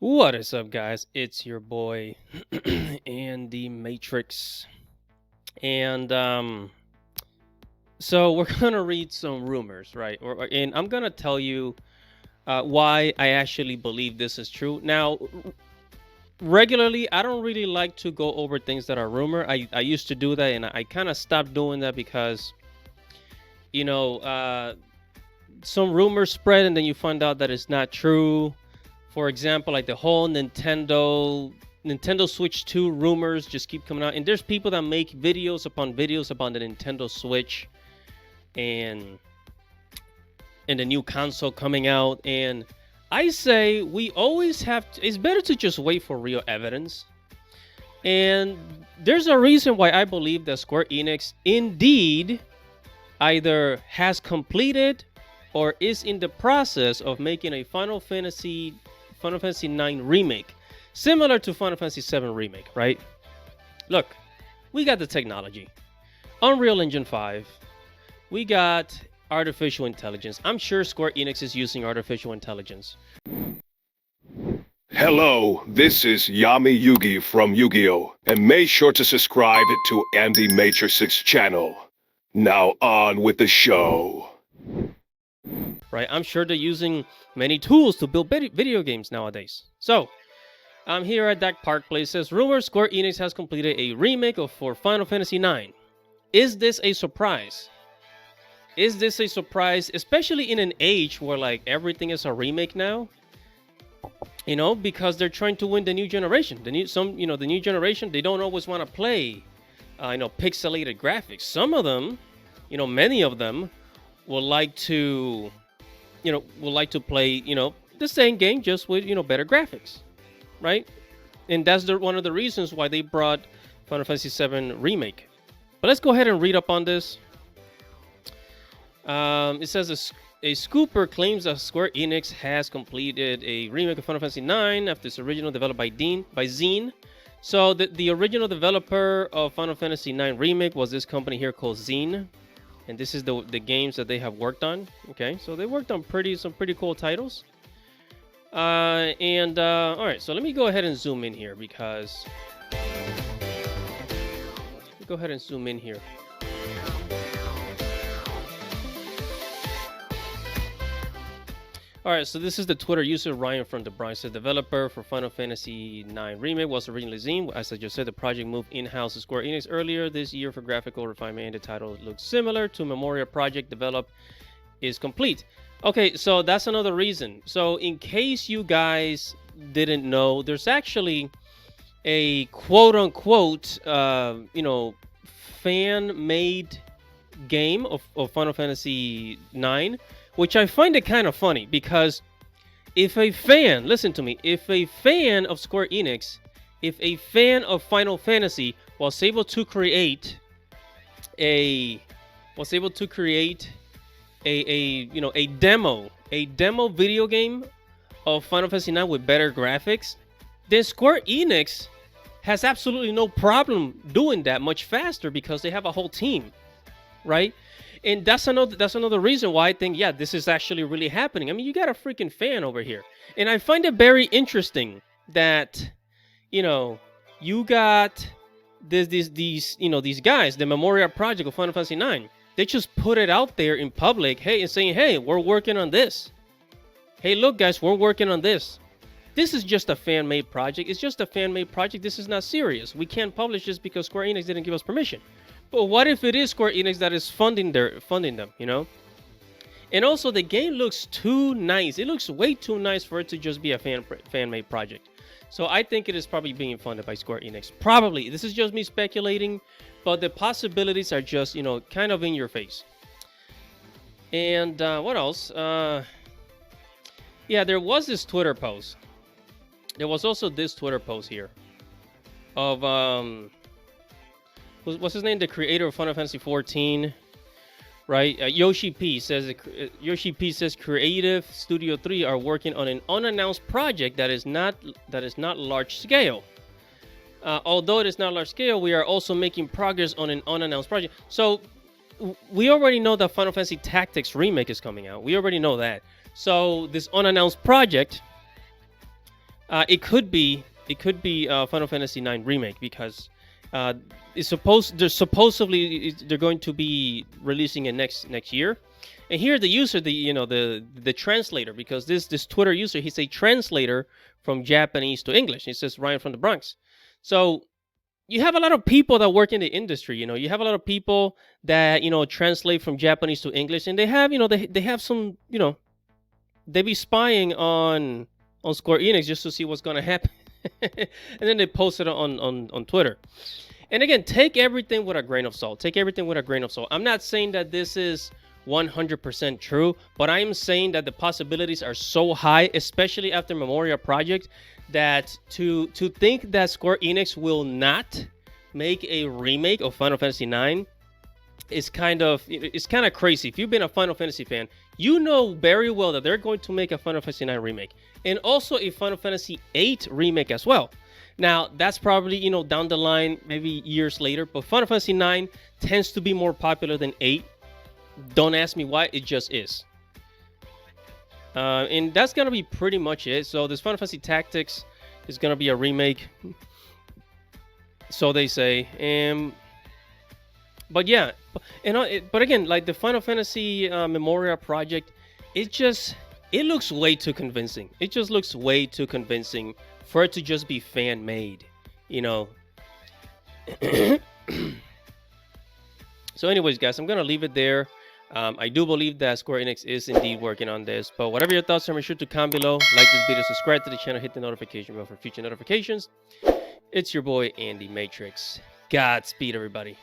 What is up, guys? It's your boy Andy Matrix, and so we're gonna read some rumors, right? And I'm gonna tell you why I actually believe this is true. Now, regularly, I don't really like to go over things that are rumor. I used to do that, and I kind of stopped doing that because you know some rumors spread, and then you find out that it's not true. For example, like the whole Nintendo Switch 2 rumors just keep coming out, and there's people that make videos upon videos about the Nintendo Switch and the new console coming out. And I say we always have to, it's better to just wait for real evidence. And there's a reason why I believe that Square Enix indeed either has completed or is in the process of making a Final Fantasy 9 remake, similar to Final Fantasy 7 remake, right? Look, we got the technology. Unreal Engine 5. We got artificial intelligence. I'm sure Square Enix is using artificial intelligence. Hello, this is Yami Yugi from Yu-Gi-Oh! And make sure to subscribe to Andy Matrix's channel. Now on with the show. Right? I'm sure they're using many tools to build video games nowadays. So, I'm here at Dak Park Place. Says rumors Square Enix has completed a remake for Final Fantasy IX. Is this a surprise? Is this a surprise, especially in an age where like everything is a remake now? You know, because they're trying to win the new generation. The new generation, they don't always want to play, pixelated graphics. Some of them, many of them, will like to play, the same game just with better graphics, right? And that's one of the reasons why they brought Final Fantasy VII Remake. But let's go ahead and read up on this. It says a scooper claims that Square Enix has completed a remake of Final Fantasy IX after its original developed by Zine. So the original developer of Final Fantasy IX Remake was this company here called Zine. And this is the games that they have worked on. Okay, so they worked on some pretty cool titles. All right, so let me go ahead and zoom in here because... Go ahead and zoom in here. Alright, so this is the Twitter user Ryan from the Bronx. The developer for Final Fantasy IX Remake was originally Zine. As I just said, the project moved in-house to Square Enix earlier this year for graphical refinement. The title looks similar to Memoria project developed is complete. Okay, so that's another reason. So in case you guys didn't know, there's actually a quote-unquote, fan-made game of Final Fantasy IX, which I find it kind of funny because if a fan, listen to me, if a fan of Square Enix, if a fan of Final Fantasy was able to create a demo video game of Final Fantasy IX with better graphics, then Square Enix has absolutely no problem doing that much faster because they have a whole team, right? And that's another reason why I think, yeah, this is actually really happening. I mean, you got a freaking fan over here. And I find it very interesting that, you got these guys, the Memoria project of Final Fantasy IX. They just put it out there in public, and saying, hey, we're working on this. Hey, look, guys, we're working on this. This is just a fan-made project. It's just a fan-made project. This is not serious. We can't publish this because Square Enix didn't give us permission. But what if it is Square Enix that is funding them, And also, the game looks too nice. It looks way too nice for it to just be a fan-made project. So I think it is probably being funded by Square Enix. Probably. This is just me speculating, but the possibilities are just, kind of in your face. And what else? Yeah, there was this Twitter post. There was also this Twitter post here of what's his name? The creator of Final Fantasy 14, right? Yoshi P says Creative Studio 3 are working on an unannounced project that is not large scale. Although it is not large scale, we are also making progress on an unannounced project. So we already know that Final Fantasy Tactics Remake is coming out. We already know that. So this unannounced project It could be Final Fantasy IX remake because uh, they're going to be releasing it next year. And here the user, the translator, because this Twitter user, he's a translator from Japanese to English. He says Ryan from the Bronx. So you have a lot of people that work in the industry. You have a lot of people that translate from Japanese to English, and they have they have some they be spying on Square Enix just to see what's gonna happen, and then they post it on Twitter. And again, take everything with a grain of salt. Take everything with a grain of salt. I'm not saying that this is 100% true, but I am saying that the possibilities are so high, especially after Memoria Project, that to think that Square Enix will not make a remake of Final Fantasy IX it's kind of crazy. If you've been a Final Fantasy fan, you know very well that they're going to make a Final Fantasy IX remake and also a Final Fantasy VIII remake as well. Now that's probably down the line, maybe years later. But Final Fantasy IX tends to be more popular than VIII. Don't ask me why. It just is. And that's gonna be pretty much it. So this Final Fantasy Tactics is gonna be a remake, so they say. But yeah, but again, like the Final Fantasy Memoria project, it looks way too convincing. It just looks way too convincing for it to just be fan made, you know. So, anyways, guys, I'm gonna leave it there. I do believe that Square Enix is indeed working on this. But whatever your thoughts are, make sure to comment below, like this video, subscribe to the channel, hit the notification bell for future notifications. It's your boy Andy Matrix. Godspeed, everybody.